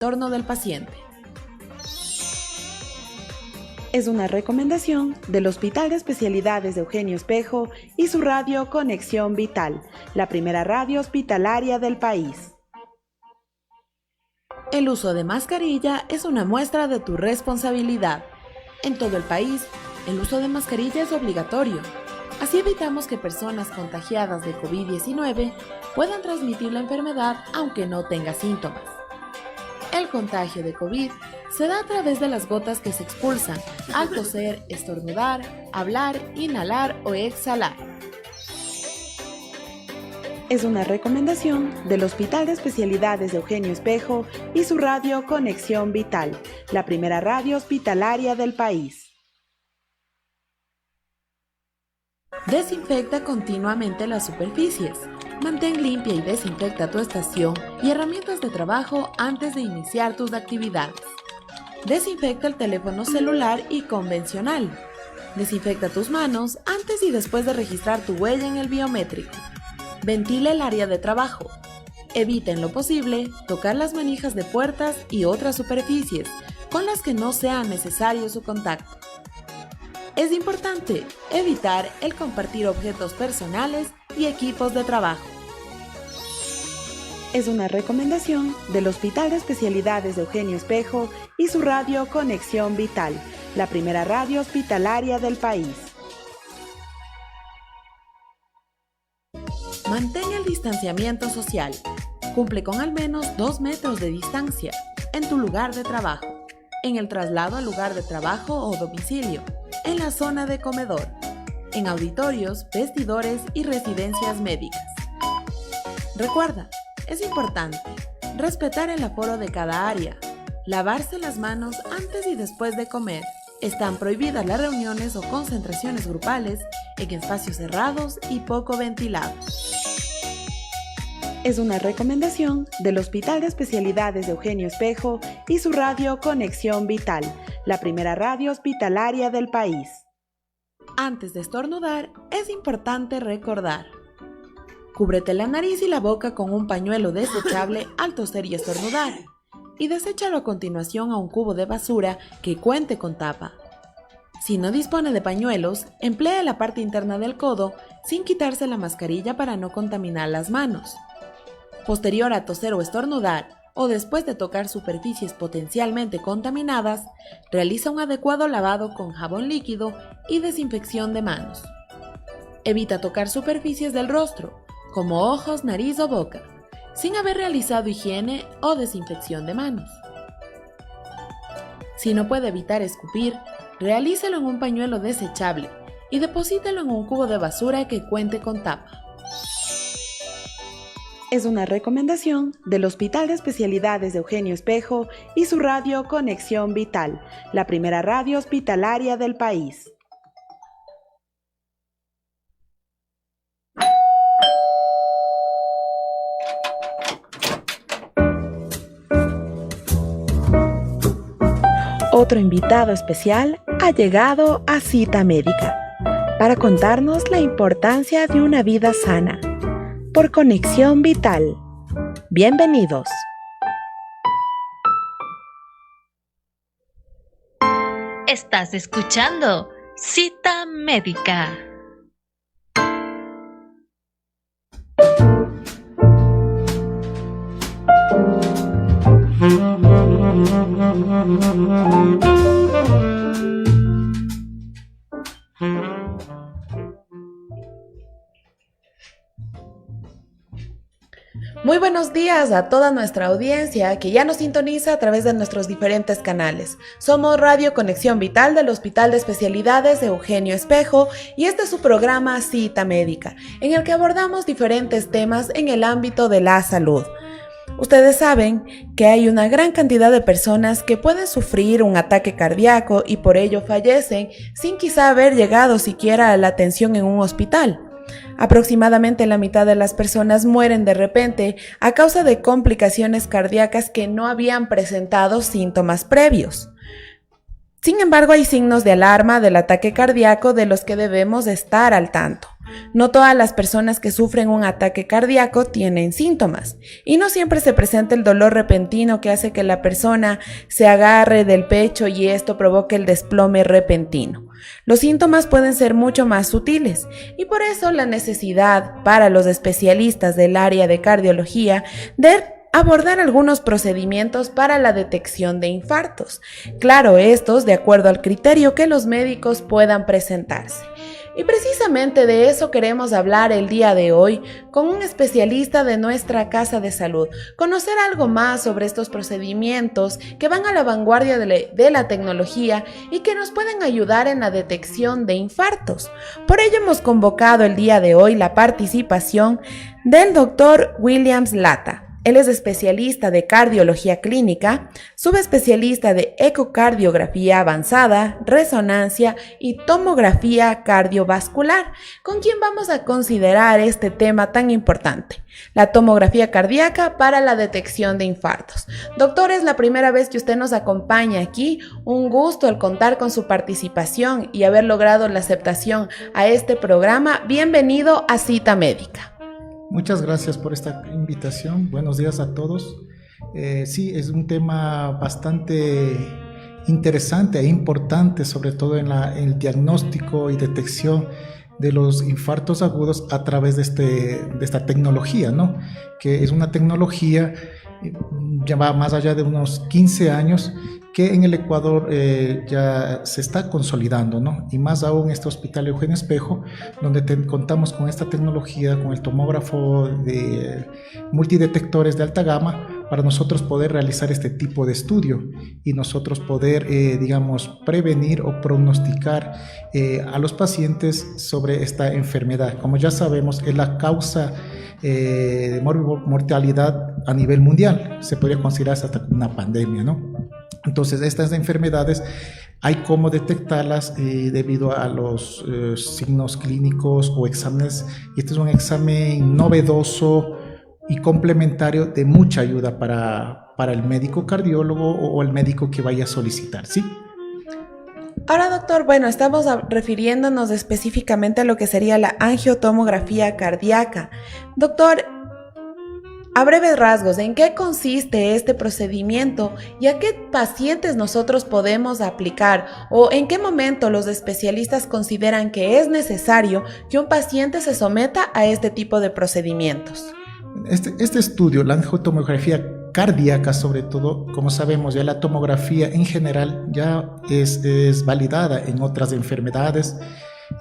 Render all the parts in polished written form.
entorno del paciente. Es una recomendación del Hospital de Especialidades de Eugenio Espejo y su radio Conexión Vital, la primera radio hospitalaria del país. El uso de mascarilla es una muestra de tu responsabilidad. En todo el país, el uso de mascarilla es obligatorio. Así evitamos que personas contagiadas de COVID-19 puedan transmitir la enfermedad aunque no tenga síntomas. El contagio de COVID se da a través de las gotas que se expulsan al toser, estornudar, hablar, inhalar o exhalar. Es una recomendación del Hospital de Especialidades de Eugenio Espejo y su radio Conexión Vital, la primera radio hospitalaria del país. Desinfecta continuamente las superficies. Mantén limpia y desinfecta tu estación y herramientas de trabajo antes de iniciar tus actividades. Desinfecta el teléfono celular y convencional. Desinfecta tus manos antes y después de registrar tu huella en el biométrico. Ventila el área de trabajo. Evita en lo posible tocar las manijas de puertas y otras superficies con las que no sea necesario su contacto. Es importante evitar el compartir objetos personales y equipos de trabajo. Es una recomendación del Hospital de Especialidades de Eugenio Espejo y su radio Conexión Vital, la primera radio hospitalaria del país. Mantén el distanciamiento social. Cumple con al menos 2 metros de distancia en tu lugar de trabajo, en el traslado al lugar de trabajo o domicilio, en la zona de comedor, en auditorios, vestidores y residencias médicas. Recuerda, es importante respetar el aforo de cada área, lavarse las manos antes y después de comer. Están prohibidas las reuniones o concentraciones grupales en espacios cerrados y poco ventilados. Es una recomendación del Hospital de Especialidades de Eugenio Espejo y su radio Conexión Vital, la primera radio hospitalaria del país. Antes de estornudar, es importante recordar: cúbrete la nariz y la boca con un pañuelo desechable al toser y estornudar, y deséchalo a continuación a un cubo de basura que cuente con tapa. Si no dispone de pañuelos, emplee la parte interna del codo sin quitarse la mascarilla para no contaminar las manos. Posterior a toser o estornudar, o después de tocar superficies potencialmente contaminadas, realiza un adecuado lavado con jabón líquido y desinfección de manos. Evita tocar superficies del rostro, como ojos, nariz o boca, sin haber realizado higiene o desinfección de manos. Si no puede evitar escupir, realícelo en un pañuelo desechable y deposítelo en un cubo de basura que cuente con tapa. Es una recomendación del Hospital de Especialidades de Eugenio Espejo y su radio Conexión Vital, la primera radio hospitalaria del país. Otro invitado especial ha llegado a Cita Médica para contarnos la importancia de una vida sana. Por Conexión Vital. Bienvenidos. Estás escuchando Cita Médica. Muy buenos días a toda nuestra audiencia que ya nos sintoniza a través de nuestros diferentes canales. Somos Radio Conexión Vital del Hospital de Especialidades de Eugenio Espejo y este es su programa Cita Médica, en el que abordamos diferentes temas en el ámbito de la salud. Ustedes saben que hay una gran cantidad de personas que pueden sufrir un ataque cardíaco y por ello fallecen sin quizá haber llegado siquiera a la atención en un hospital. Aproximadamente la mitad de las personas mueren de repente a causa de complicaciones cardíacas que no habían presentado síntomas previos. Sin embargo, hay signos de alarma del ataque cardíaco de los que debemos estar al tanto. No todas las personas que sufren un ataque cardíaco tienen síntomas y no siempre se presenta el dolor repentino que hace que la persona se agarre del pecho y esto provoque el desplome repentino. Los síntomas pueden ser mucho más sutiles y por eso la necesidad para los especialistas del área de cardiología de abordar algunos procedimientos para la detección de infartos. Claro, estos de acuerdo al criterio que los médicos puedan presentarse. Y precisamente de eso queremos hablar el día de hoy con un especialista de nuestra casa de salud, conocer algo más sobre estos procedimientos que van a la vanguardia de la tecnología y que nos pueden ayudar en la detección de infartos. Por ello hemos convocado el día de hoy la participación del doctor Williams Lata. Él es especialista de cardiología clínica, subespecialista de ecocardiografía avanzada, resonancia y tomografía cardiovascular, con quien vamos a considerar este tema tan importante, la tomografía cardíaca para la detección de infartos. Doctor, es la primera vez que usted nos acompaña aquí. Un gusto el contar con su participación y haber logrado la aceptación a este programa. Bienvenido a Cita Médica. Muchas gracias por esta invitación. Buenos días a todos. Sí, es un tema bastante interesante e importante, sobre todo en el diagnóstico y detección de los infartos agudos a través de esta tecnología, ¿no? Que es una tecnología ya va más allá de unos 15 años que en el Ecuador ya se está consolidando, ¿no? Y más aún este Hospital Eugenio Espejo, donde contamos con esta tecnología, con el tomógrafo de multidetectores de alta gama, para nosotros poder realizar este tipo de estudio y nosotros poder, digamos, prevenir o pronosticar a los pacientes sobre esta enfermedad. Como ya sabemos, es la causa de mortalidad a nivel mundial. Se podría considerar hasta una pandemia, ¿no? Entonces, estas enfermedades hay cómo detectarlas debido a los signos clínicos o exámenes. Y este es un examen novedoso y complementario de mucha ayuda para el médico cardiólogo o el médico que vaya a solicitar, ¿sí? Ahora, doctor, bueno, estamos refiriéndonos específicamente a lo que sería la angiotomografía cardíaca. Doctor, a breves rasgos, ¿en qué consiste este procedimiento y a qué pacientes nosotros podemos aplicar? ¿O en qué momento los especialistas consideran que es necesario que un paciente se someta a este tipo de procedimientos? Este estudio, la angiotomografía cardíaca sobre todo, como sabemos, ya la tomografía en general ya es validada en otras enfermedades,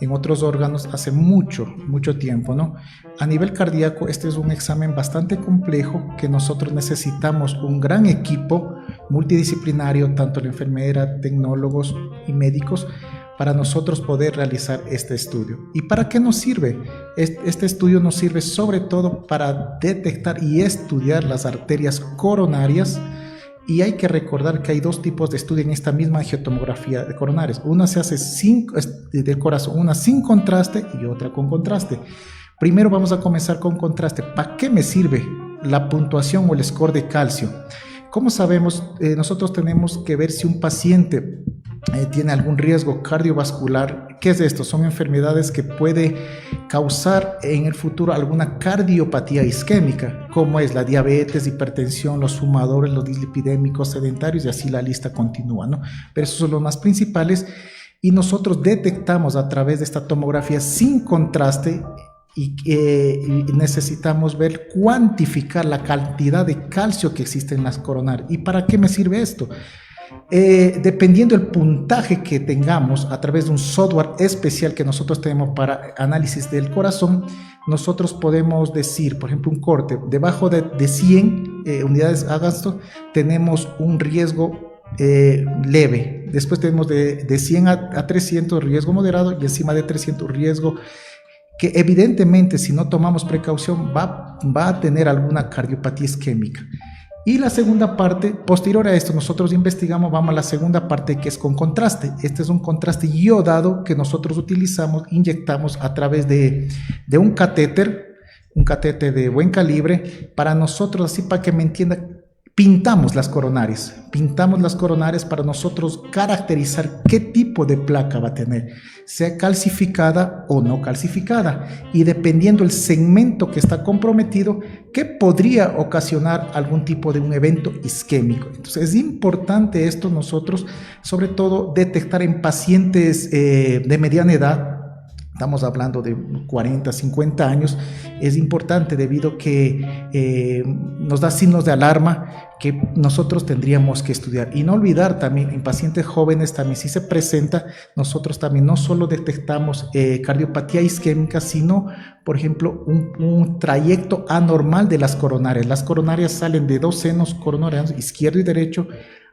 en otros órganos hace mucho tiempo, ¿no? A nivel cardíaco, este es un examen bastante complejo que nosotros necesitamos un gran equipo multidisciplinario, tanto la enfermera, tecnólogos y médicos, para nosotros poder realizar este estudio. ¿Y para qué nos sirve? Este estudio nos sirve sobre todo para detectar y estudiar las arterias coronarias. Y hay que recordar que hay dos tipos de estudio en esta misma angiotomografía de coronarias. Una se hace del corazón, una sin contraste y otra con contraste. Primero vamos a comenzar con contraste. ¿Para qué me sirve la puntuación o el score de calcio? Como sabemos, nosotros tenemos que ver si un paciente tiene algún riesgo cardiovascular. ¿Qué es esto? Son enfermedades que puede causar en el futuro alguna cardiopatía isquémica, como es la diabetes, hipertensión, los fumadores, los dislipidémicos, sedentarios, y así la lista continúa, ¿no? Pero esos son los más principales y nosotros detectamos a través de esta tomografía sin contraste y necesitamos ver, cuantificar la cantidad de calcio que existe en las coronarias. ¿Y para qué me sirve esto? Dependiendo del puntaje que tengamos a través de un software especial que nosotros tenemos para análisis del corazón, nosotros podemos decir, por ejemplo, un corte debajo de 100 unidades Agasto, tenemos un riesgo leve. Después tenemos de 100 a 300 riesgo moderado y encima de 300 riesgo que evidentemente, si no tomamos precaución, va a tener alguna cardiopatía isquémica. Y la segunda parte, posterior a esto, nosotros investigamos, vamos a la segunda parte, que es con contraste. Este es un contraste iodado que nosotros utilizamos, inyectamos a través de un catéter de buen calibre, para nosotros, así para que me entienda, pintamos las coronarias para nosotros caracterizar qué tipo de placa va a tener, sea calcificada o no calcificada, y dependiendo el segmento que está comprometido, que podría ocasionar algún tipo de un evento isquémico. Entonces es importante esto nosotros, sobre todo, detectar en pacientes de mediana edad. Estamos hablando de 40, 50 años, es importante debido a que nos da signos de alarma que nosotros tendríamos que estudiar. Y no olvidar también, en pacientes jóvenes también si se presenta, nosotros también no solo detectamos cardiopatía isquémica, sino, por ejemplo, un trayecto anormal de las coronarias. Las coronarias salen de dos senos coronarios, izquierdo y derecho.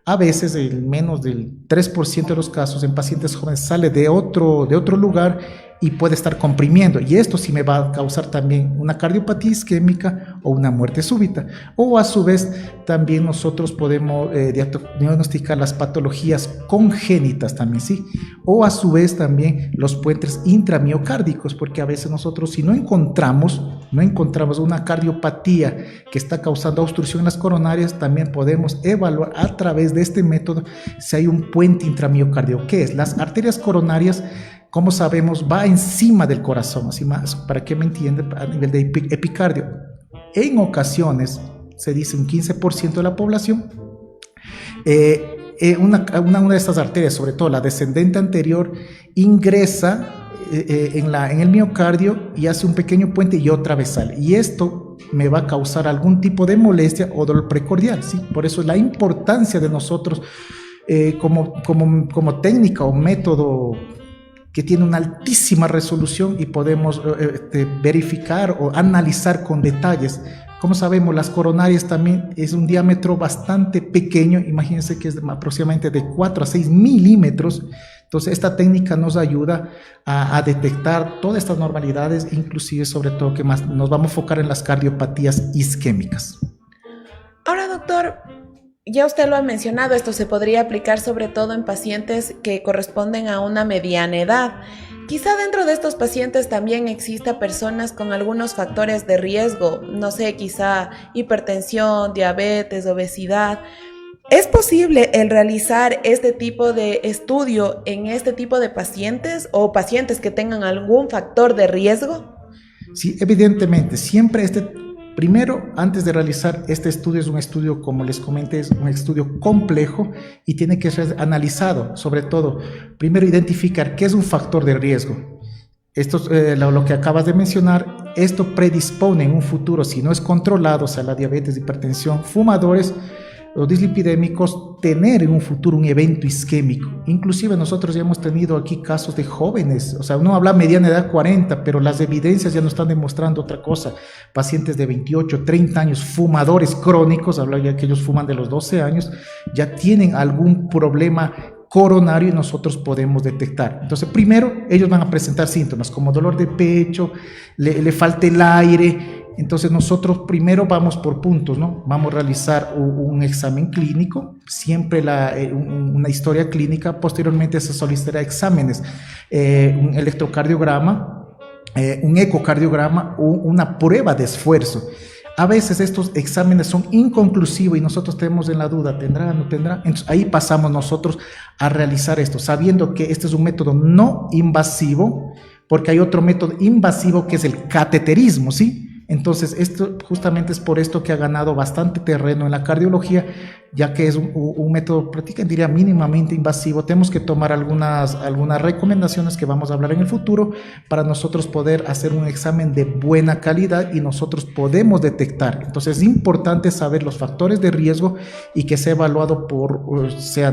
A veces, en menos del 3% de los casos, en pacientes jóvenes sale de otro lugar y puede estar comprimiendo, y esto sí me va a causar también una cardiopatía isquémica o una muerte súbita. O a su vez también nosotros podemos diagnosticar las patologías congénitas también, ¿sí? O a su vez también los puentes intramiocárdicos, porque a veces nosotros si no encontramos una cardiopatía que está causando obstrucción en las coronarias, también podemos evaluar a través de este método si hay un puente intramiocardio. ¿Qué es? Las arterias coronarias, como sabemos, va encima del corazón, así más, para que me entiendan, a nivel de epicardio. En ocasiones, se dice un 15% de la población, una de estas arterias, sobre todo la descendente anterior, ingresa en el miocardio y hace un pequeño puente y otra vez sale. Y esto me va a causar algún tipo de molestia o dolor precordial, ¿sí? Por eso la importancia de nosotros como técnica o método que tiene una altísima resolución y podemos verificar o analizar con detalles. Como sabemos, las coronarias también es un diámetro bastante pequeño, imagínense que es aproximadamente de 4 a 6 milímetros. Entonces esta técnica nos ayuda a detectar todas estas normalidades, inclusive sobre todo que más nos vamos a enfocar en las cardiopatías isquémicas. Ahora, doctor, ya usted lo ha mencionado, esto se podría aplicar sobre todo en pacientes que corresponden a una mediana edad. Quizá dentro de estos pacientes también exista personas con algunos factores de riesgo, no sé, quizá hipertensión, diabetes, obesidad. ¿Es posible el realizar este tipo de estudio en este tipo de pacientes o pacientes que tengan algún factor de riesgo? Sí, evidentemente, siempre primero, antes de realizar este estudio, es un estudio, como les comenté, es un estudio complejo y tiene que ser analizado. Sobre todo, primero identificar qué es un factor de riesgo. Esto, lo que acabas de mencionar, esto predispone en un futuro, si no es controlado, o sea, la diabetes, hipertensión, fumadores o dislipidémicos, tener en un futuro un evento isquémico. Inclusive nosotros ya hemos tenido aquí casos de jóvenes, o sea, uno habla mediana edad 40, pero las evidencias ya nos están demostrando otra cosa. Pacientes de 28, 30 años, fumadores crónicos, habla ya que ellos fuman de los 12 años, ya tienen algún problema coronario y nosotros podemos detectar. Entonces, primero, ellos van a presentar síntomas como dolor de pecho, le falta el aire. Entonces nosotros primero vamos por puntos, ¿no? Vamos a realizar un examen clínico, siempre una historia clínica, posteriormente se solicitará exámenes, un electrocardiograma, un ecocardiograma o una prueba de esfuerzo. A veces estos exámenes son inconclusivos y nosotros tenemos en la duda, ¿tendrá, no tendrá? Entonces ahí pasamos nosotros a realizar esto, sabiendo que este es un método no invasivo, porque hay otro método invasivo que es el cateterismo, ¿sí? Entonces, esto justamente es por esto que ha ganado bastante terreno en la cardiología, ya que es un método prácticamente, diría, mínimamente invasivo. Tenemos que tomar algunas recomendaciones que vamos a hablar en el futuro para nosotros poder hacer un examen de buena calidad y nosotros podemos detectar. Entonces, es importante saber los factores de riesgo y que sea evaluado por,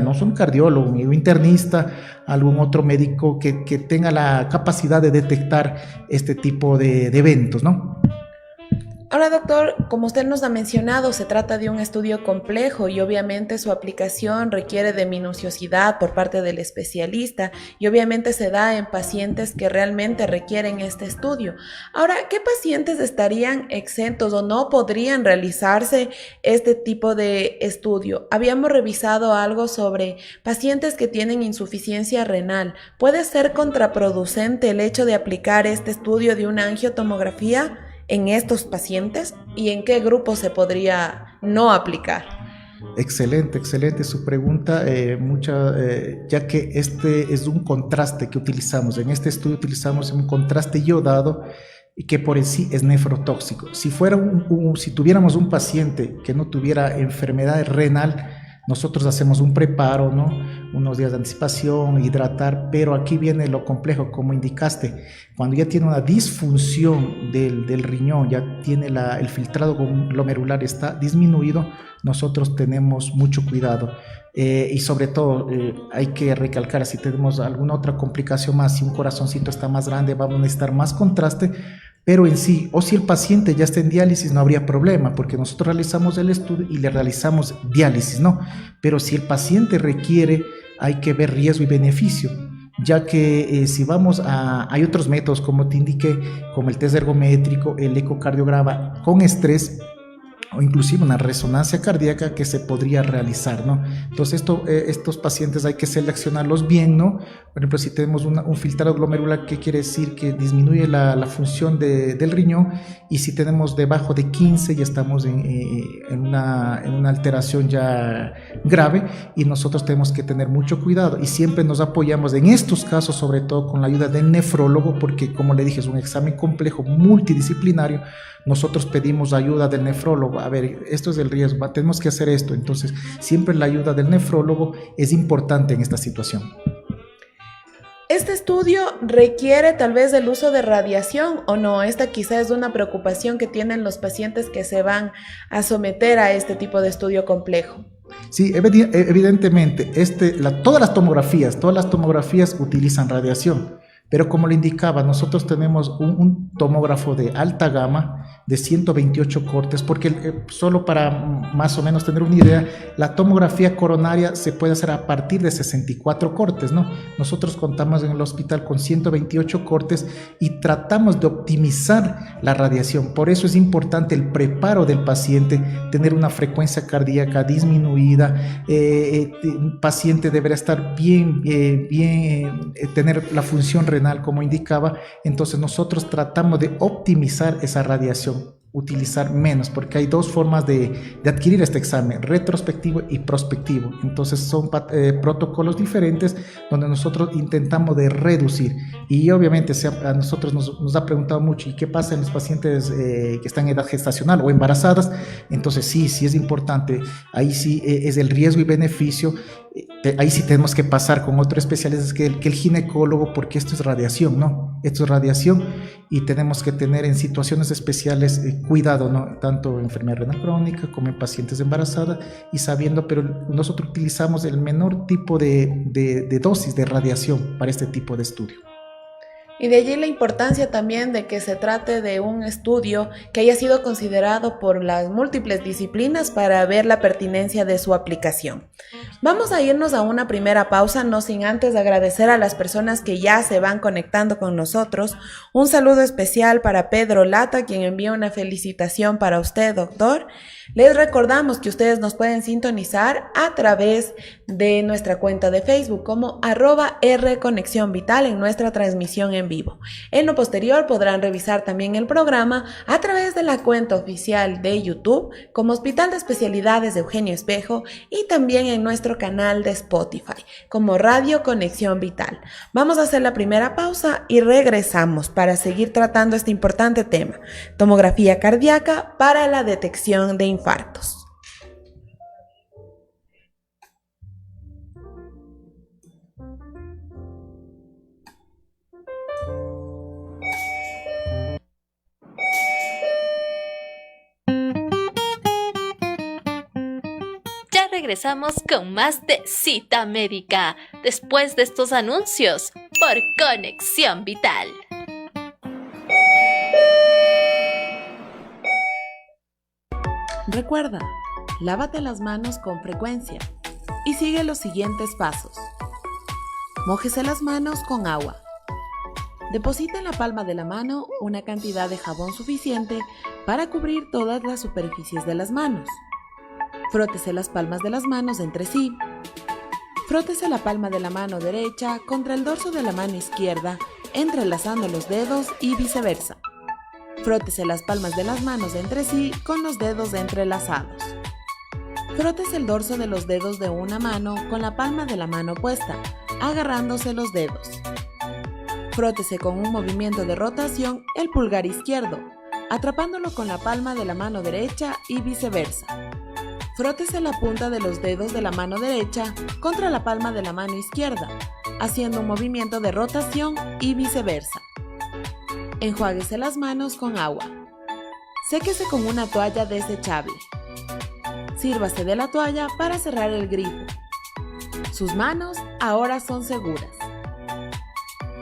no son cardiólogo, un internista, algún otro médico que tenga la capacidad de detectar este tipo de eventos, ¿no? Ahora, doctor, como usted nos ha mencionado, se trata de un estudio complejo y obviamente su aplicación requiere de minuciosidad por parte del especialista y obviamente se da en pacientes que realmente requieren este estudio. Ahora, ¿qué pacientes estarían exentos o no podrían realizarse este tipo de estudio? Habíamos revisado algo sobre pacientes que tienen insuficiencia renal. ¿Puede ser contraproducente el hecho de aplicar este estudio de una angiotomografía en estos pacientes y en qué grupo se podría no aplicar? Excelente, excelente su pregunta, ya que este es un contraste que utilizamos. En este estudio utilizamos un contraste iodado y que por en sí es nefrotóxico. Si si tuviéramos un paciente que no tuviera enfermedad renal, nosotros hacemos un preparo, ¿no? Unos días de anticipación, hidratar, pero aquí viene lo complejo, como indicaste, cuando ya tiene una disfunción del riñón, ya tiene el filtrado glomerular está disminuido, nosotros tenemos mucho cuidado. Y sobre todo hay que recalcar, si tenemos alguna otra complicación más, si un corazoncito está más grande, vamos a necesitar más contraste, pero en sí, o si el paciente ya está en diálisis, no habría problema, porque nosotros realizamos el estudio y le realizamos diálisis, ¿no? Pero si el paciente requiere, hay que ver riesgo y beneficio, ya que si hay otros métodos, como te indiqué, como el test ergométrico, el ecocardiograma con estrés, o inclusive una resonancia cardíaca que se podría realizar, ¿no? Entonces estos pacientes hay que seleccionarlos bien, ¿no? Por ejemplo, si tenemos un filtrado glomerular, ¿qué quiere decir? Que disminuye la función del riñón, y si tenemos debajo de 15 ya estamos en una alteración ya grave, y nosotros tenemos que tener mucho cuidado, y siempre nos apoyamos en estos casos, sobre todo con la ayuda del nefrólogo, porque como le dije, es un examen complejo, multidisciplinario. Nosotros pedimos ayuda del nefrólogo, a ver, esto es el riesgo, tenemos que hacer esto. Entonces, siempre la ayuda del nefrólogo es importante en esta situación. ¿Este estudio requiere tal vez el uso de radiación o no? Esta quizá es una preocupación que tienen los pacientes que se van a someter a este tipo de estudio complejo. Sí, evidentemente, todas las tomografías utilizan radiación. Pero como le indicaba, nosotros tenemos un tomógrafo de alta gama de 128 cortes, porque solo para más o menos tener una idea, la tomografía coronaria se puede hacer a partir de 64 cortes, ¿no? Nosotros contamos en el hospital con 128 cortes y tratamos de optimizar la radiación. Por eso es importante el preparo del paciente, tener una frecuencia cardíaca disminuida, el paciente deberá estar bien, tener la función renal como indicaba. Entonces nosotros tratamos de optimizar esa radiación, utilizar menos, porque hay dos formas de adquirir este examen, retrospectivo y prospectivo. Entonces son protocolos diferentes donde nosotros intentamos de reducir. Y obviamente a nosotros nos ha preguntado mucho, ¿y qué pasa en los pacientes que están en edad gestacional o embarazadas? Entonces sí es importante, ahí sí es el riesgo y beneficio. Ahí sí tenemos que pasar con otro especialista que el ginecólogo, porque esto es radiación, ¿no? Esto es radiación y tenemos que tener en situaciones especiales cuidado, ¿no? Tanto en enfermedad renal crónica como en pacientes embarazadas, y sabiendo, pero nosotros utilizamos el menor tipo de dosis de radiación para este tipo de estudio. Y de allí la importancia también de que se trate de un estudio que haya sido considerado por las múltiples disciplinas para ver la pertinencia de su aplicación. Vamos a irnos a una primera pausa, no sin antes agradecer a las personas que ya se van conectando con nosotros. Un saludo especial para Pedro Lata, quien envía una felicitación para usted, doctor. Les recordamos que ustedes nos pueden sintonizar a través de nuestra cuenta de Facebook como @rconexionvital en nuestra transmisión en vivo. En lo posterior podrán revisar también el programa a través de la cuenta oficial de YouTube como Hospital de Especialidades de Eugenio Espejo, y también en nuestro canal de Spotify como Radio Conexión Vital. Vamos a hacer la primera pausa y regresamos para seguir tratando este importante tema: tomografía cardíaca para la detección de infartos. Ya regresamos con más de Cita Médica después de estos anuncios por Conexión Vital. Recuerda, lávate las manos con frecuencia y sigue los siguientes pasos. Mójese las manos con agua. Deposita en la palma de la mano una cantidad de jabón suficiente para cubrir todas las superficies de las manos. Frótese las palmas de las manos entre sí. Frótese la palma de la mano derecha contra el dorso de la mano izquierda, entrelazando los dedos y viceversa. Frótese las palmas de las manos entre sí con los dedos entrelazados. Frótese el dorso de los dedos de una mano con la palma de la mano opuesta, agarrándose los dedos. Frótese con un movimiento de rotación el pulgar izquierdo, atrapándolo con la palma de la mano derecha y viceversa. Frótese la punta de los dedos de la mano derecha contra la palma de la mano izquierda, haciendo un movimiento de rotación y viceversa. Enjuáguese las manos con agua. Séquese con una toalla desechable. Sírvase de la toalla para cerrar el grifo. Sus manos ahora son seguras.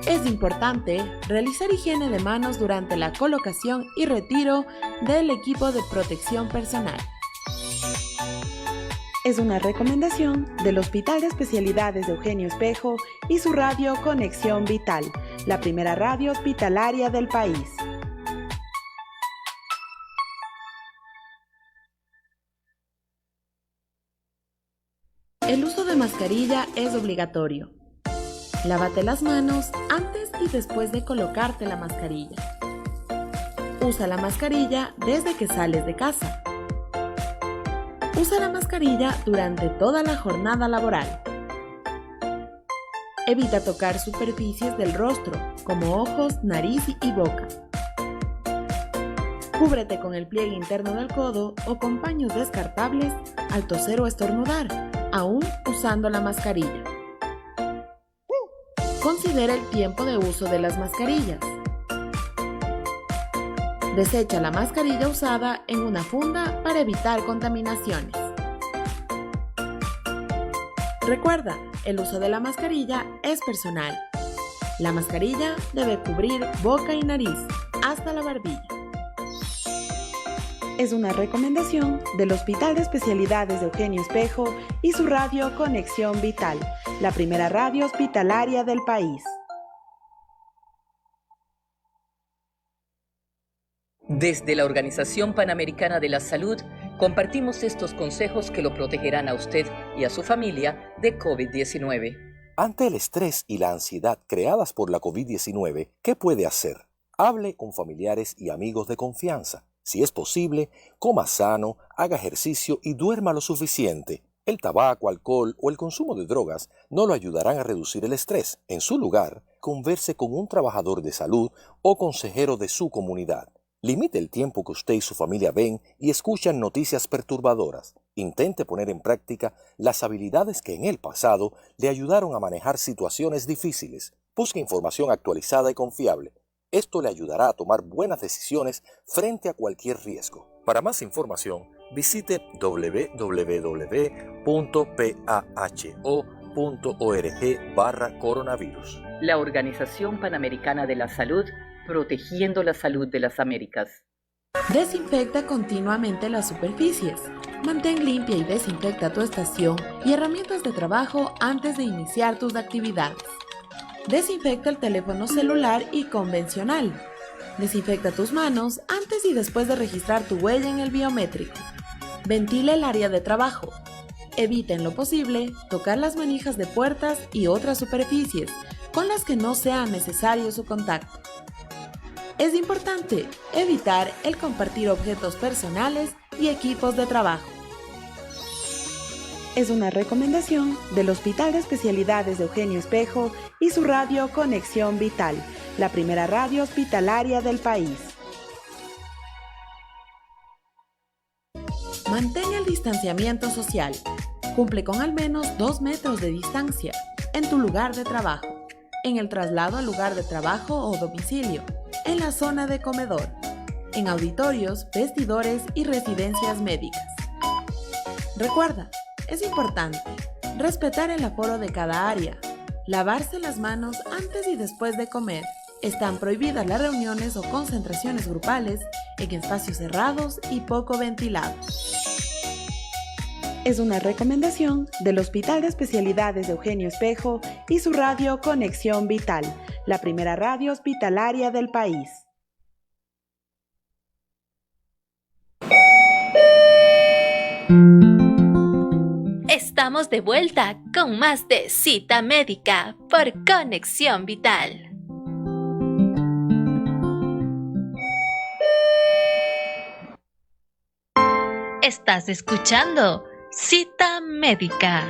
Es importante realizar higiene de manos durante la colocación y retiro del equipo de protección personal. Es una recomendación del Hospital de Especialidades de Eugenio Espejo y su radio Conexión Vital, la primera radio hospitalaria del país. El uso de mascarilla es obligatorio. Lávate las manos antes y después de colocarte la mascarilla. Usa la mascarilla desde que sales de casa. Usa la mascarilla durante toda la jornada laboral. Evita tocar superficies del rostro, como ojos, nariz y boca. Cúbrete con el pliegue interno del codo o con paños descartables al toser o estornudar, aún usando la mascarilla. Considera el tiempo de uso de las mascarillas. Desecha la mascarilla usada en una funda para evitar contaminaciones. Recuerda, el uso de la mascarilla es personal. La mascarilla debe cubrir boca y nariz hasta la barbilla. Es una recomendación del Hospital de Especialidades de Eugenio Espejo y su radio Conexión Vital, la primera radio hospitalaria del país. Desde la Organización Panamericana de la Salud, compartimos estos consejos que lo protegerán a usted y a su familia de COVID-19. Ante el estrés y la ansiedad creadas por la COVID-19, ¿qué puede hacer? Hable con familiares y amigos de confianza. Si es posible, coma sano, haga ejercicio y duerma lo suficiente. El tabaco, alcohol o el consumo de drogas no lo ayudarán a reducir el estrés. En su lugar, converse con un trabajador de salud o consejero de su comunidad. Limite el tiempo que usted y su familia ven y escuchan noticias perturbadoras. Intente poner en práctica las habilidades que en el pasado le ayudaron a manejar situaciones difíciles. Busque información actualizada y confiable. Esto le ayudará a tomar buenas decisiones frente a cualquier riesgo. Para más información, visite www.paho.org/coronavirus. La Organización Panamericana de la Salud, protegiendo la salud de las Américas. Desinfecta continuamente las superficies. Mantén limpia y desinfecta tu estación y herramientas de trabajo antes de iniciar tus actividades. Desinfecta el teléfono celular y convencional. Desinfecta tus manos antes y después de registrar tu huella en el biométrico. Ventila el área de trabajo. Evita en lo posible tocar las manijas de puertas y otras superficies con las que no sea necesario su contacto. Es importante evitar el compartir objetos personales y equipos de trabajo. Es una recomendación del Hospital de Especialidades de Eugenio Espejo y su radio Conexión Vital, la primera radio hospitalaria del país. Mantén el distanciamiento social. Cumple con al menos 2 metros de distancia en tu lugar de trabajo, en el traslado al lugar de trabajo o domicilio, en la zona de comedor, en auditorios, vestidores y residencias médicas. Recuerda, es importante respetar el aforo de cada área, lavarse las manos antes y después de comer. Están prohibidas las reuniones o concentraciones grupales en espacios cerrados y poco ventilados. Es una recomendación del Hospital de Especialidades de Eugenio Espejo y su radio Conexión Vital, la primera radio hospitalaria del país. Estamos de vuelta con más de Cita Médica por Conexión Vital. Estás escuchando Cita Médica.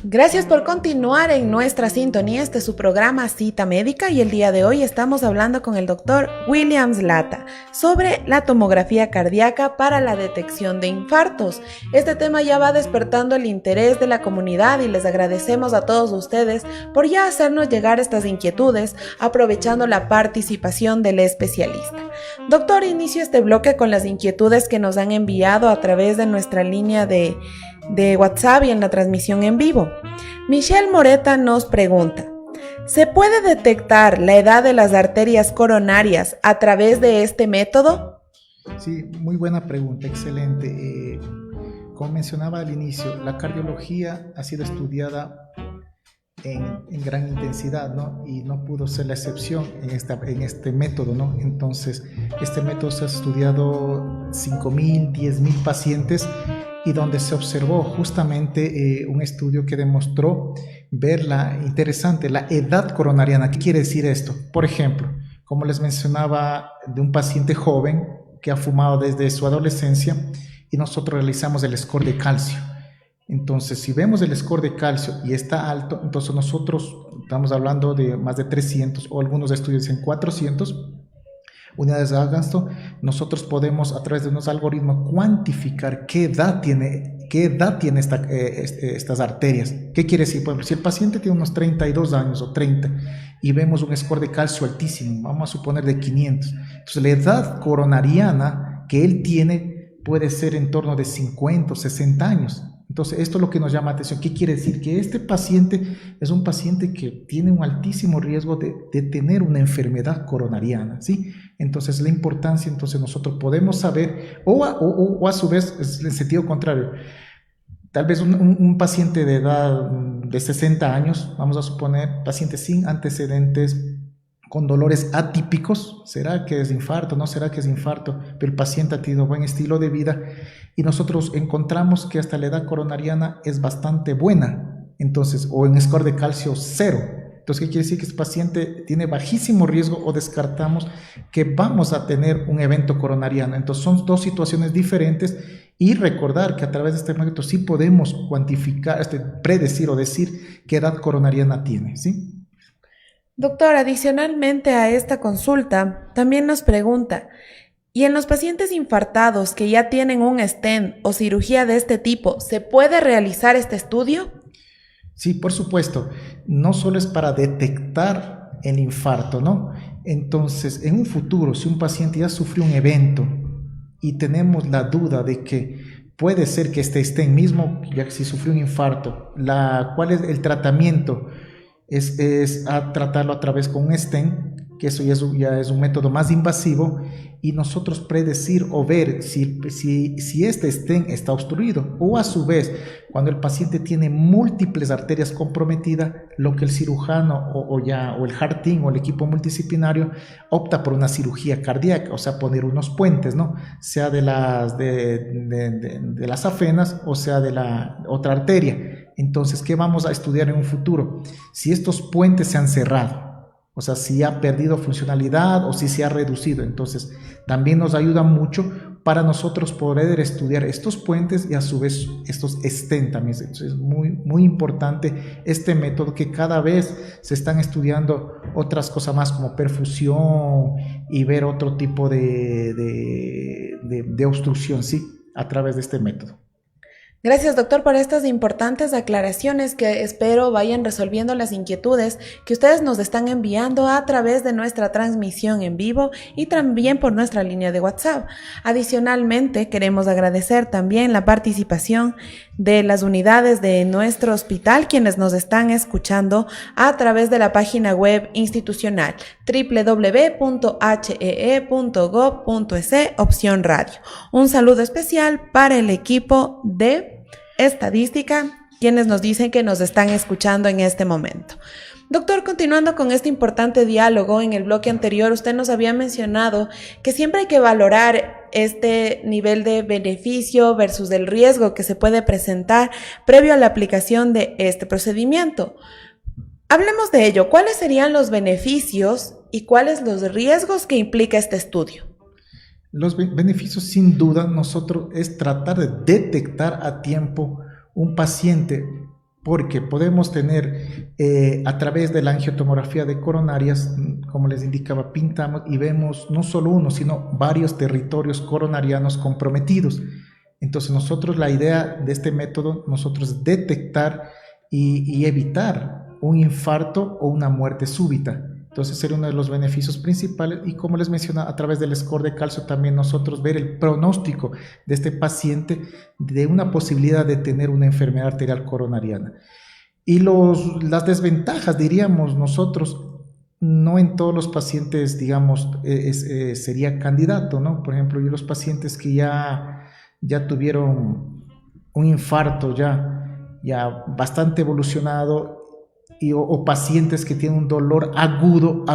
Gracias por continuar en nuestra sintonía. Este es su programa Cita Médica y el día de hoy estamos hablando con el doctor Williams Lata sobre la tomografía cardíaca para la detección de infartos. Este tema ya va despertando el interés de la comunidad y les agradecemos a todos ustedes por ya hacernos llegar estas inquietudes, aprovechando la participación del especialista. Doctor, inicio este bloque con las inquietudes que nos han enviado a través de nuestra línea de WhatsApp y en la transmisión en vivo. Michelle Moreta nos pregunta: ¿se puede detectar la edad de las arterias coronarias a través de este método? Sí, muy buena pregunta, excelente. Como mencionaba al inicio, la cardiología ha sido estudiada en gran intensidad, ¿no? Y no pudo ser la excepción en este método, ¿no? Entonces, este método se ha estudiado 5.000, 10.000 pacientes y donde se observó justamente un estudio que demostró ver la edad coronariana. ¿Qué quiere decir esto? Por ejemplo, como les mencionaba, de un paciente joven que ha fumado desde su adolescencia y nosotros realizamos el score de calcio. Entonces, si vemos el score de calcio y está alto, entonces nosotros estamos hablando de más de 300 o algunos estudios en 400 unidades de gasto. Nosotros podemos a través de unos algoritmos cuantificar qué edad tiene estas arterias. ¿Qué quiere decir? Por ejemplo, si el paciente tiene unos 32 años o 30 y vemos un score de calcio altísimo, vamos a suponer de 500, entonces la edad coronariana que él tiene puede ser en torno de 50 o 60 años. Entonces, esto es lo que nos llama la atención. ¿Qué quiere decir? Que este paciente es un paciente que tiene un altísimo riesgo de tener una enfermedad coronariana, ¿sí? Entonces, la importancia, entonces nosotros podemos saber, o a su vez, es en sentido contrario, tal vez un paciente de edad de 60 años, vamos a suponer, paciente sin antecedentes, con dolores atípicos, ¿será que es infarto? ¿No será que es infarto? Pero el paciente ha tenido buen estilo de vida y nosotros encontramos que hasta la edad coronariana es bastante buena, entonces, o en score de calcio 0. Entonces, ¿qué quiere decir? Que este paciente tiene bajísimo riesgo o descartamos que vamos a tener un evento coronariano. Entonces, son dos situaciones diferentes y recordar que a través de este método sí podemos cuantificar, predecir o decir qué edad coronariana tiene, ¿sí? Doctor, adicionalmente a esta consulta, también nos pregunta: ¿y en los pacientes infartados que ya tienen un stent o cirugía de este tipo, se puede realizar este estudio? Sí, por supuesto. No solo es para detectar el infarto, ¿no? Entonces, en un futuro, si un paciente ya sufrió un evento y tenemos la duda de que puede ser que este stent mismo, ya que si sufrió un infarto, ¿cuál es el tratamiento? Es a tratarlo a través con un stent, que eso ya es un método más invasivo, y nosotros predecir o ver si este stent está obstruido, o a su vez, cuando el paciente tiene múltiples arterias comprometidas, lo que el cirujano o el heart team o el equipo multidisciplinario opta por una cirugía cardíaca, o sea, poner unos puentes, ¿no? Sea de las afenas o sea de la otra arteria. Entonces, ¿qué vamos a estudiar en un futuro? Si estos puentes se han cerrado, o sea, si ha perdido funcionalidad o si se ha reducido. Entonces, también nos ayuda mucho para nosotros poder estudiar estos puentes y a su vez estos stents también. Entonces, es muy, muy importante este método, que cada vez se están estudiando otras cosas más como perfusión y ver otro tipo de obstrucción, ¿sí? A través de este método. Gracias, doctor, por estas importantes aclaraciones que espero vayan resolviendo las inquietudes que ustedes nos están enviando a través de nuestra transmisión en vivo y también por nuestra línea de WhatsApp. Adicionalmente, queremos agradecer también la participación de las unidades de nuestro hospital, quienes nos están escuchando a través de la página web institucional www.hee.gov.es, opción radio. Un saludo especial para el equipo de estadística, quienes nos dicen que nos están escuchando en este momento. Doctor, continuando con este importante diálogo, en el bloque anterior usted nos había mencionado que siempre hay que valorar este nivel de beneficio versus el riesgo que se puede presentar previo a la aplicación de este procedimiento. Hablemos de ello. ¿Cuáles serían los beneficios y cuáles los riesgos que implica este estudio? Los beneficios, sin duda, nosotros es tratar de detectar a tiempo un paciente, porque podemos tener a través de la angiotomografía de coronarias, como les indicaba, pintamos y vemos no solo uno, sino varios territorios coronarianos comprometidos. Entonces nosotros, la idea de este método, nosotros es detectar y evitar un infarto o una muerte súbita. Entonces sería uno de los beneficios principales, y como les mencionaba, a través del score de calcio también nosotros ver el pronóstico de este paciente de una posibilidad de tener una enfermedad arterial coronariana. Y las desventajas, diríamos nosotros, no en todos los pacientes, digamos, sería candidato, ¿no? Por ejemplo, los pacientes que ya tuvieron un infarto ya bastante evolucionado, o pacientes que tienen un dolor agudo,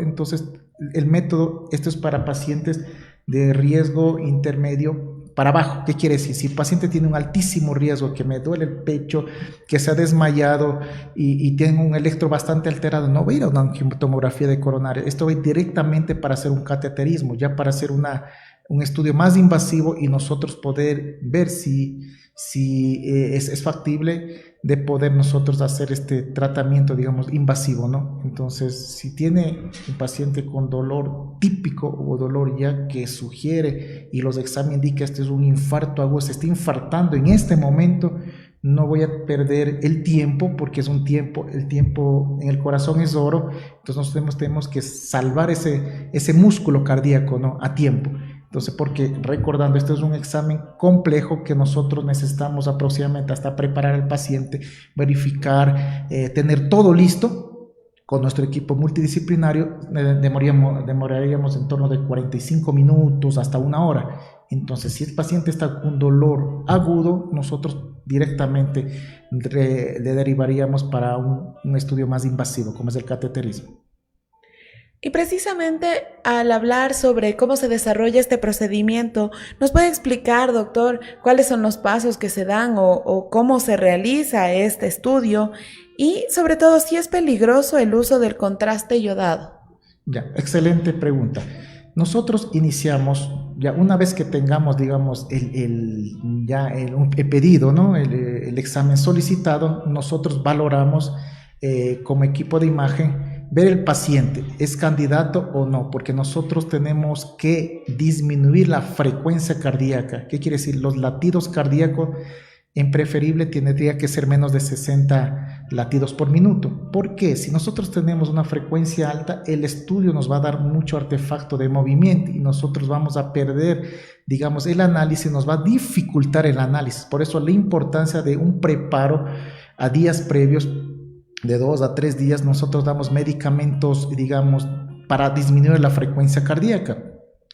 entonces el método, esto es para pacientes de riesgo intermedio para abajo. ¿Qué quiere decir? Si el paciente tiene un altísimo riesgo, que me duele el pecho, que se ha desmayado y tiene un electro bastante alterado, no va a ir a una angiotomografía de coronaria, esto va a ir directamente para hacer un cateterismo, ya para hacer un estudio más invasivo y nosotros poder ver si es factible de poder nosotros hacer este tratamiento, digamos, invasivo, ¿no? Entonces, si tiene un paciente con dolor típico o dolor ya que sugiere y los exámenes indican este es un infarto agudo, se está infartando en este momento, no voy a perder el tiempo, porque es el tiempo en el corazón es oro, entonces nosotros tenemos que salvar ese músculo cardíaco, ¿no? A tiempo. Entonces, porque recordando, este es un examen complejo que nosotros necesitamos aproximadamente hasta preparar al paciente, verificar, tener todo listo con nuestro equipo multidisciplinario, demoraríamos en torno de 45 minutos hasta 1 hora. Entonces, si el paciente está con dolor agudo, nosotros directamente le derivaríamos para un estudio más invasivo, como es el cateterismo. Y precisamente al hablar sobre cómo se desarrolla este procedimiento, ¿nos puede explicar, doctor, cuáles son los pasos que se dan o cómo se realiza este estudio? Y sobre todo, si es peligroso el uso del contraste yodado. Ya, excelente pregunta. Nosotros iniciamos, ya una vez que tengamos, digamos, el pedido, ¿no? el examen solicitado, nosotros valoramos como equipo de imagen ver el paciente, ¿es candidato o no? Porque nosotros tenemos que disminuir la frecuencia cardíaca. ¿Qué quiere decir? Los latidos cardíacos, en preferible, tendría que ser menos de 60 latidos por minuto. ¿Por qué? Si nosotros tenemos una frecuencia alta, el estudio nos va a dar mucho artefacto de movimiento y nosotros vamos a perder, digamos, el análisis, nos va a dificultar el análisis. Por eso la importancia de un preparo a días previos, de 2 a 3 días, nosotros damos medicamentos, digamos, para disminuir la frecuencia cardíaca,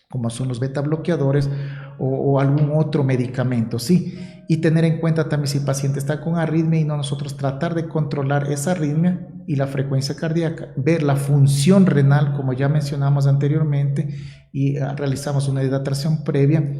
como son los beta bloqueadores o algún otro medicamento, ¿sí? Y tener en cuenta también si el paciente está con arritmia y no, nosotros tratar de controlar esa arritmia y la frecuencia cardíaca, ver la función renal, como ya mencionamos anteriormente, y realizamos una hidratación previa.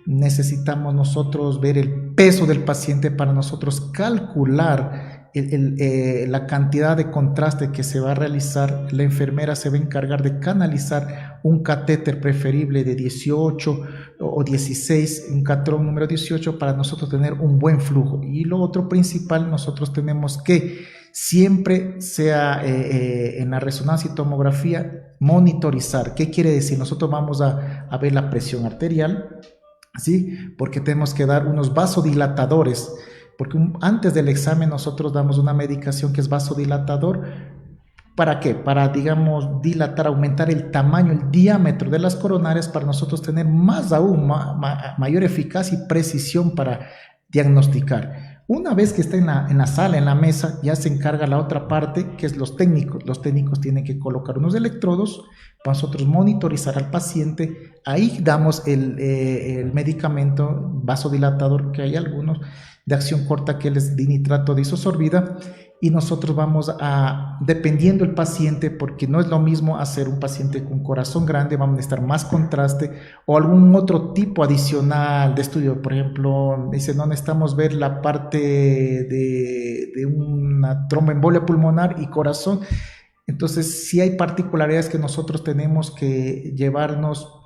Necesitamos nosotros ver el peso del paciente para nosotros calcular la cantidad de contraste que se va a realizar. La enfermera se va a encargar de canalizar un catéter preferible de 18 o 16, un catrón número 18, para nosotros tener un buen flujo. Y lo otro principal, nosotros tenemos que siempre sea en la resonancia y tomografía monitorizar. ¿Qué quiere decir? Nosotros vamos a ver la presión arterial, ¿sí? Porque tenemos que dar unos vasodilatadores, porque antes del examen nosotros damos una medicación que es vasodilatador. ¿Para qué? Para, digamos, dilatar, aumentar el tamaño, el diámetro de las coronarias, para nosotros tener mayor eficacia y precisión para diagnosticar. Una vez que está en la sala, en la mesa, ya se encarga la otra parte, que es los técnicos. Los técnicos tienen que colocar unos electrodos para nosotros monitorizar al paciente. Ahí damos el medicamento vasodilatador, que hay algunos de acción corta, que es dinitrato de isosorbida, y nosotros vamos a, dependiendo del paciente, porque no es lo mismo hacer un paciente con corazón grande, vamos a necesitar más contraste o algún otro tipo adicional de estudio. Por ejemplo, dice, no necesitamos ver la parte de una tromboembolia pulmonar y corazón. Entonces, sí hay particularidades que nosotros tenemos que llevarnos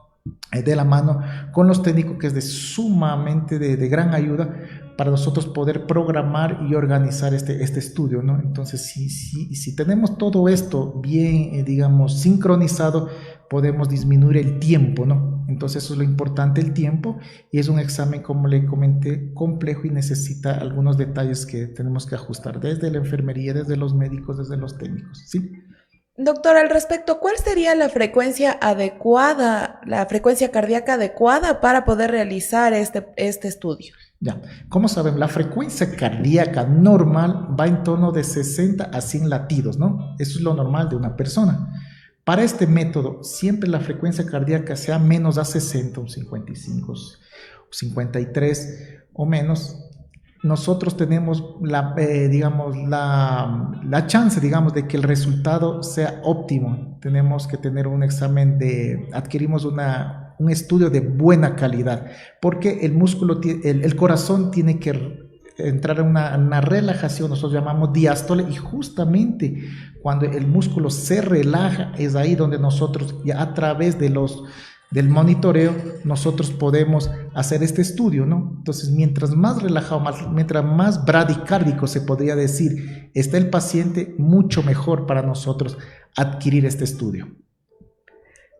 de la mano con los técnicos, que es de sumamente de gran ayuda para nosotros poder programar y organizar este estudio, ¿no? Entonces, si tenemos todo esto bien, digamos, sincronizado, podemos disminuir el tiempo, ¿no? Entonces, eso es lo importante, el tiempo, y es un examen, como le comenté, complejo y necesita algunos detalles que tenemos que ajustar desde la enfermería, desde los médicos, desde los técnicos, ¿sí? Doctor, al respecto, ¿cuál sería la frecuencia adecuada, la frecuencia cardíaca adecuada para poder realizar este estudio? Ya, como saben, la frecuencia cardíaca normal va en torno de 60 a 100 latidos, ¿no? Eso es lo normal de una persona. Para este método, siempre la frecuencia cardíaca sea menos a 60, un 55, o 53 o menos. Nosotros tenemos la chance, digamos, de que el resultado sea óptimo. Tenemos que tener un examen adquirimos un estudio de buena calidad, porque el músculo, el corazón tiene que entrar en una relajación, nosotros llamamos diástole, y justamente cuando el músculo se relaja, es ahí donde nosotros, ya a través del monitoreo, nosotros podemos hacer este estudio, ¿no? Entonces, mientras más relajado, mientras más bradicárdico se podría decir está el paciente, mucho mejor para nosotros adquirir este estudio.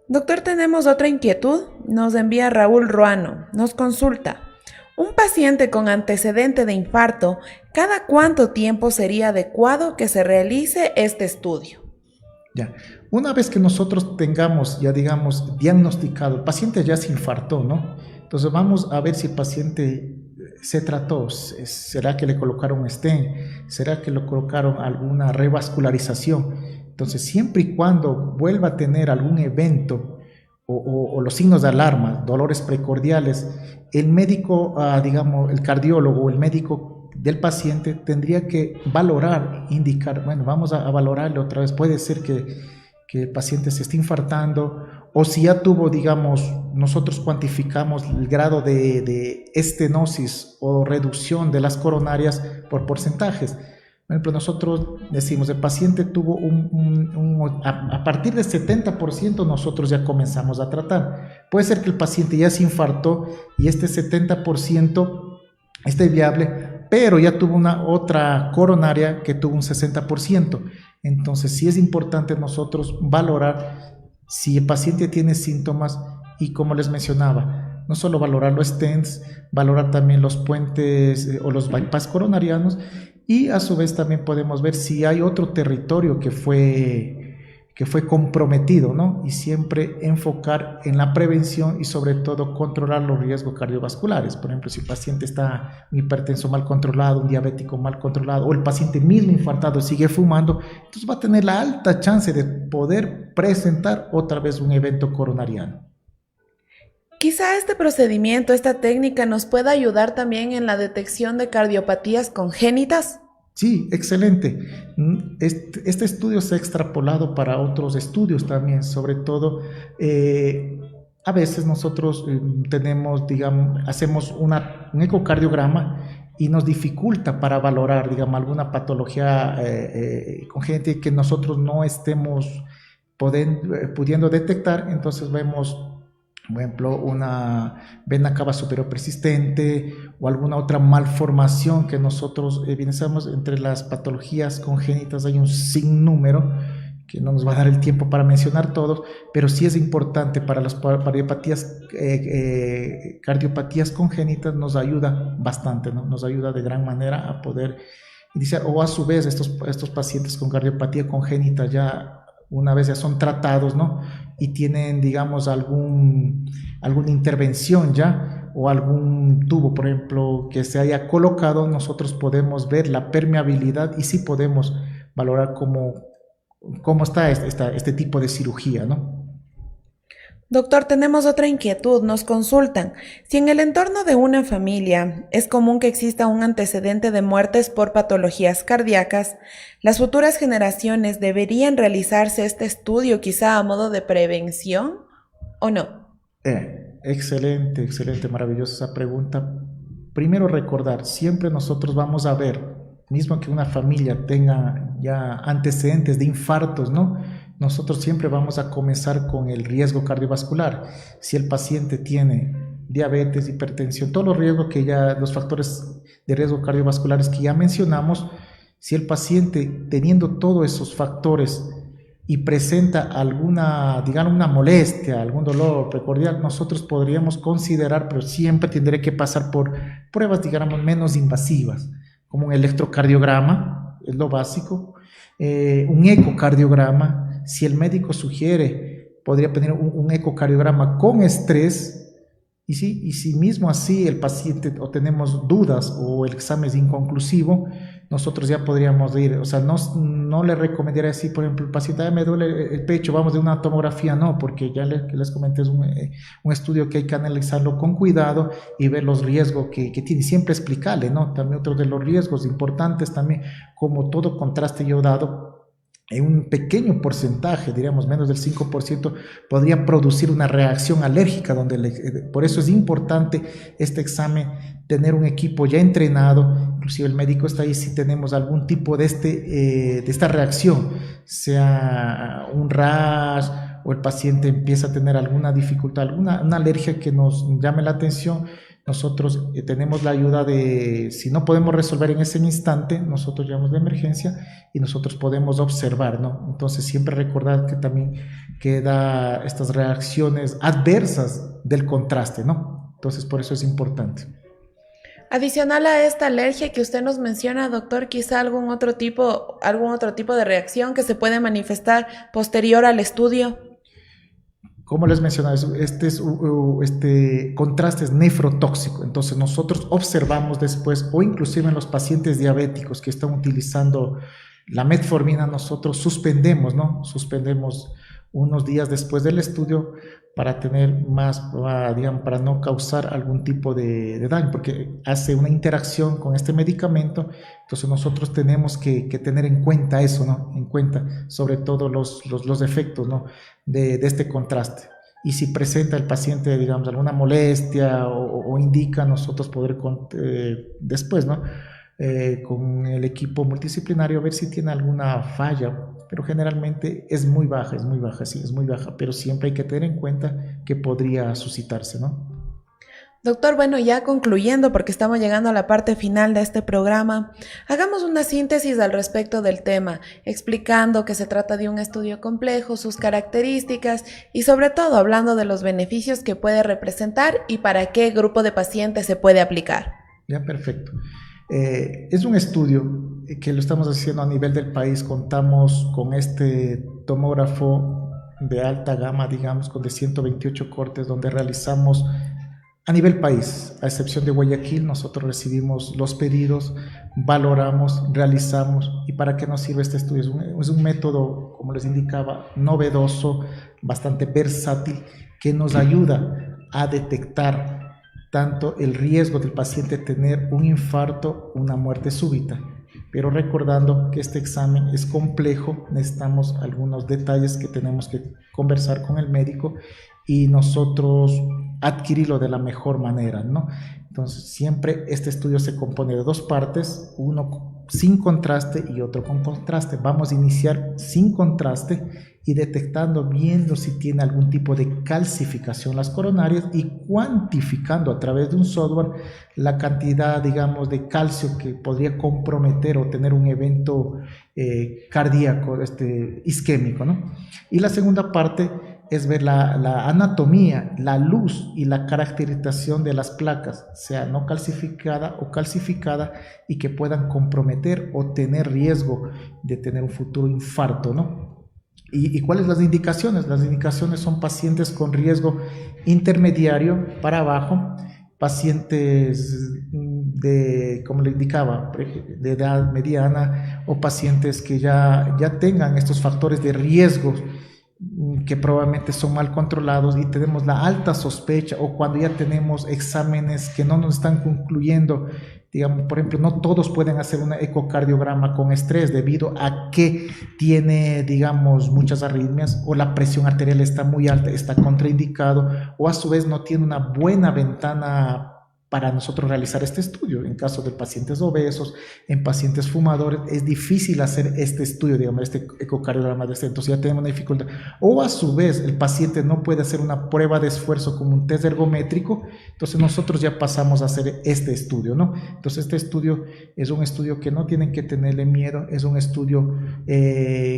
Doctor, tenemos otra inquietud. Nos envía Raúl Ruano. Nos consulta. Un paciente con antecedente de infarto, ¿cada cuánto tiempo sería adecuado que se realice este estudio? Ya, una vez que nosotros tengamos, ya digamos, diagnosticado, el paciente ya se infartó, ¿no? Entonces vamos a ver si el paciente se trató, ¿será que le colocaron un stent? ¿Será que le colocaron alguna revascularización? Entonces, siempre y cuando vuelva a tener algún evento o los signos de alarma, dolores precordiales, el médico, digamos, el cardiólogo o el médico del paciente tendría que valorar, indicar, bueno, vamos a valorarle otra vez, puede ser que el paciente se esté infartando, o si ya tuvo, digamos, nosotros cuantificamos el grado de estenosis o reducción de las coronarias por porcentajes. Por ejemplo, nosotros decimos, el paciente tuvo a partir del 70% nosotros ya comenzamos a tratar. Puede ser que el paciente ya se infartó y este 70% esté viable, pero ya tuvo una otra coronaria que tuvo un 60%. Entonces, sí es importante nosotros valorar si el paciente tiene síntomas y, como les mencionaba, no solo valorar los stents, valorar también los puentes o los bypass coronarianos, y a su vez también podemos ver si hay otro territorio que fue comprometido, ¿no? Y siempre enfocar en la prevención y sobre todo controlar los riesgos cardiovasculares. Por ejemplo, si el paciente está un hipertenso mal controlado, un diabético mal controlado, o el paciente mismo infartado sigue fumando, entonces va a tener la alta chance de poder presentar otra vez un evento coronariano. Quizá este procedimiento, esta técnica nos pueda ayudar también en la detección de cardiopatías congénitas. Sí, excelente. Este estudio se ha extrapolado para otros estudios también, sobre todo a veces nosotros tenemos, digamos, hacemos un ecocardiograma y nos dificulta para valorar, digamos, alguna patología congénita que nosotros no estemos pudiendo detectar. Entonces vemos, por ejemplo, una vena cava superior persistente o alguna otra malformación que nosotros evidenciamos. Entre las patologías congénitas hay un sinnúmero que no nos va a dar el tiempo para mencionar todos, pero sí es importante para las cardiopatías congénitas, nos ayuda bastante, ¿no? Nos ayuda de gran manera a poder iniciar, o a su vez estos pacientes con cardiopatía congénita ya una vez ya son tratados, ¿no? Y tienen, digamos, alguna intervención ya, o algún tubo, por ejemplo, que se haya colocado, nosotros podemos ver la permeabilidad y sí podemos valorar cómo está este tipo de cirugía, ¿no? Doctor, tenemos otra inquietud. Nos consultan si en el entorno de una familia es común que exista un antecedente de muertes por patologías cardíacas, ¿las futuras generaciones deberían realizarse este estudio quizá a modo de prevención o no? Excelente, maravillosa esa pregunta. Primero recordar, siempre nosotros vamos a ver, mismo que una familia tenga ya antecedentes de infartos, ¿no? Nosotros siempre vamos a comenzar con el riesgo cardiovascular. Si el paciente tiene diabetes, hipertensión, todos los riesgos que ya, los factores de riesgo cardiovasculares que ya mencionamos, si el paciente teniendo todos esos factores y presenta alguna, digamos, una molestia, algún dolor precordial, nosotros podríamos considerar, pero siempre tendré que pasar por pruebas, digamos, menos invasivas, como un electrocardiograma, es lo básico, un ecocardiograma. Si el médico sugiere, podría pedir un ecocardiograma con estrés, y si mismo así el paciente o tenemos dudas o el examen es inconclusivo, nosotros ya podríamos ir, o sea, no le recomendaría así, por ejemplo, el paciente, me duele el pecho, vamos de una tomografía, no, porque ya les comenté, es un estudio que hay que analizarlo con cuidado y ver los riesgos que tiene, siempre explicarle, ¿no? También otro de los riesgos importantes también, como todo contraste iodado, en un pequeño porcentaje, diríamos menos del 5%, podría producir una reacción alérgica, por eso es importante este examen, tener un equipo ya entrenado, inclusive el médico está ahí si tenemos algún tipo de esta reacción, sea un rash o el paciente empieza a tener alguna dificultad, una alergia que nos llame la atención. Nosotros tenemos la ayuda de, si no podemos resolver en ese instante, nosotros llamamos de emergencia y nosotros podemos observar, ¿no? Entonces siempre recordar que también queda estas reacciones adversas del contraste, ¿no? Entonces por eso es importante. Adicional a esta alergia que usted nos menciona, doctor, quizá algún otro tipo de reacción que se puede manifestar posterior al estudio. Como les mencionaba, este contraste es nefrotóxico, entonces nosotros observamos después, o inclusive en los pacientes diabéticos que están utilizando la metformina, nosotros suspendemos, ¿no? Suspendemos unos días después del estudio para tener digamos, para no causar algún tipo de daño, porque hace una interacción con este medicamento, entonces nosotros tenemos que tener en cuenta eso, ¿no? En cuenta sobre todo los efectos, ¿no? de este contraste. Y si presenta el paciente, digamos, alguna molestia o indica, nosotros poder después, ¿no? Con el equipo multidisciplinario ver si tiene alguna falla, pero generalmente es muy baja, sí, es muy baja, pero siempre hay que tener en cuenta que podría suscitarse, ¿no? Doctor, bueno, ya concluyendo porque estamos llegando a la parte final de este programa, hagamos una síntesis al respecto del tema, explicando que se trata de un estudio complejo, sus características y sobre todo hablando de los beneficios que puede representar y para qué grupo de pacientes se puede aplicar. Ya, perfecto. Es un estudio que lo estamos haciendo a nivel del país, contamos con este tomógrafo de alta gama, digamos, con de 128 cortes, donde realizamos a nivel país, a excepción de Guayaquil, nosotros recibimos los pedidos, valoramos, realizamos. ¿Y para qué nos sirve este estudio? Es un método, como les indicaba, novedoso, bastante versátil, que nos ayuda a detectar tanto el riesgo del paciente de tener un infarto, una muerte súbita. Pero recordando que este examen es complejo, necesitamos algunos detalles que tenemos que conversar con el médico y nosotros adquirirlo de la mejor manera, ¿no? Entonces siempre este estudio se compone de dos partes, uno sin contraste y otro con contraste. Vamos a iniciar sin contraste y detectando, viendo si tiene algún tipo de calcificación las coronarias y cuantificando a través de un software la cantidad, digamos, de calcio que podría comprometer o tener un evento cardíaco, isquémico, ¿no? Y la segunda parte es ver la anatomía, la luz y la caracterización de las placas, sea no calcificada o calcificada, y que puedan comprometer o tener riesgo de tener un futuro infarto, ¿no? ¿Y cuáles las indicaciones? Las indicaciones son pacientes con riesgo intermediario para abajo, pacientes como le indicaba, de edad mediana o pacientes que ya tengan estos factores de riesgo que probablemente son mal controlados y tenemos la alta sospecha, o cuando ya tenemos exámenes que no nos están concluyendo, digamos, por ejemplo, no todos pueden hacer un ecocardiograma con estrés debido a que tiene, digamos, muchas arritmias, o la presión arterial está muy alta, está contraindicado, o a su vez no tiene una buena ventana para nosotros realizar este estudio. En caso de pacientes obesos, en pacientes fumadores, es difícil hacer este estudio, digamos, este ecocardiograma de este, entonces ya tenemos una dificultad. O a su vez, el paciente no puede hacer una prueba de esfuerzo como un test ergométrico, entonces nosotros ya pasamos a hacer este estudio, ¿no? Entonces este estudio es un estudio que no tienen que tenerle miedo, es un estudio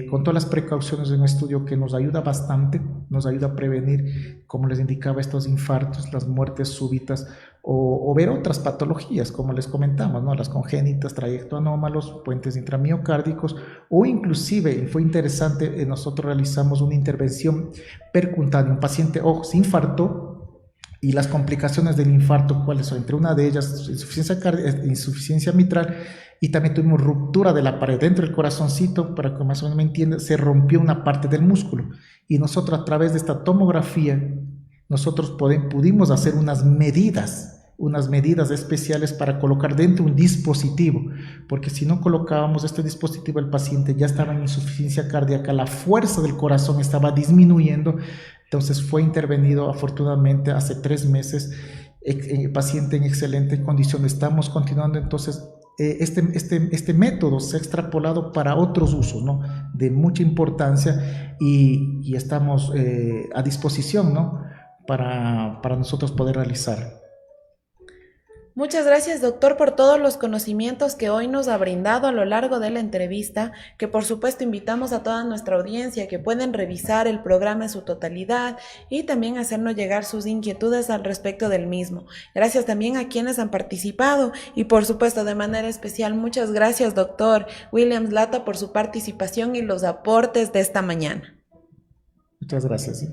con todas las precauciones, es un estudio que nos ayuda bastante, nos ayuda a prevenir, como les indicaba, estos infartos, las muertes súbitas, o ver otras patologías, como les comentamos, ¿no? Las congénitas, trayectos anómalos, puentes intramiocárdicos, o inclusive, fue interesante, nosotros realizamos una intervención percutánea, un paciente, ojo, se infartó, y las complicaciones del infarto, ¿cuáles son? Entre una de ellas, insuficiencia mitral, y también tuvimos ruptura de la pared dentro del corazoncito, para que más o menos me entiendan, se rompió una parte del músculo, y nosotros a través de esta tomografía, nosotros pudimos hacer unas medidas especiales para colocar dentro un dispositivo, porque si no colocábamos este dispositivo, el paciente ya estaba en insuficiencia cardíaca, la fuerza del corazón estaba disminuyendo, entonces fue intervenido afortunadamente hace 3 meses, el paciente en excelente condición, estamos continuando. Entonces este método se ha extrapolado para otros usos, ¿no? De mucha importancia, y estamos a disposición, ¿no? Para nosotros poder realizar. Muchas gracias, doctor, por todos los conocimientos que hoy nos ha brindado a lo largo de la entrevista, que por supuesto invitamos a toda nuestra audiencia que pueden revisar el programa en su totalidad y también hacernos llegar sus inquietudes al respecto del mismo. Gracias también a quienes han participado y por supuesto de manera especial muchas gracias, doctor Williams Lata, por su participación y los aportes de esta mañana. Muchas gracias. ¿Sí?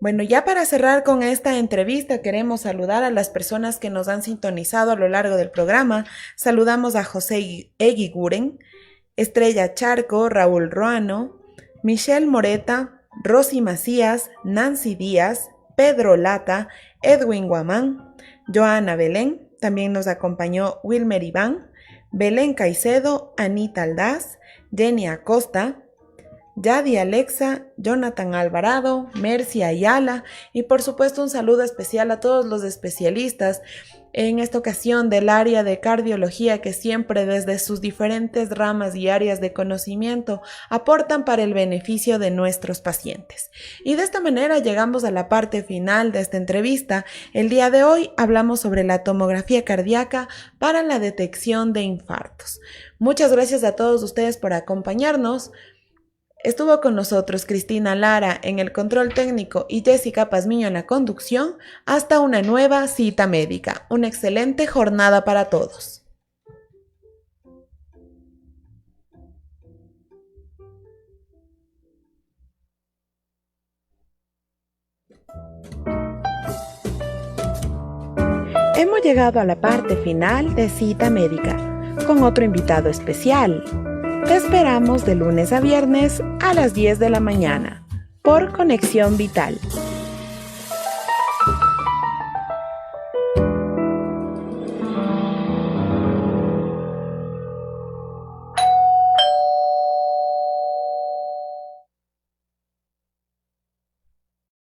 Bueno, ya para cerrar con esta entrevista, queremos saludar a las personas que nos han sintonizado a lo largo del programa. Saludamos a José Eguiguren, Estrella Charco, Raúl Ruano, Michelle Moreta, Rosy Macías, Nancy Díaz, Pedro Lata, Edwin Guamán, Joana Belén, también nos acompañó Wilmer Iván, Belén Caicedo, Anita Aldaz, Jenny Acosta, Yadi Alexa, Jonathan Alvarado, Mercy Ayala y por supuesto un saludo especial a todos los especialistas en esta ocasión del área de cardiología que siempre desde sus diferentes ramas y áreas de conocimiento aportan para el beneficio de nuestros pacientes. Y de esta manera llegamos a la parte final de esta entrevista. El día de hoy hablamos sobre la tomografía cardíaca para la detección de infartos. Muchas gracias a todos ustedes por acompañarnos. Estuvo con nosotros Cristina Lara en el control técnico y Jessica Pazmiño en la conducción. Hasta una nueva cita médica. Una excelente jornada para todos. Hemos llegado a la parte final de Cita Médica con otro invitado especial. Te esperamos de lunes a viernes a las 10 de la mañana por Conexión Vital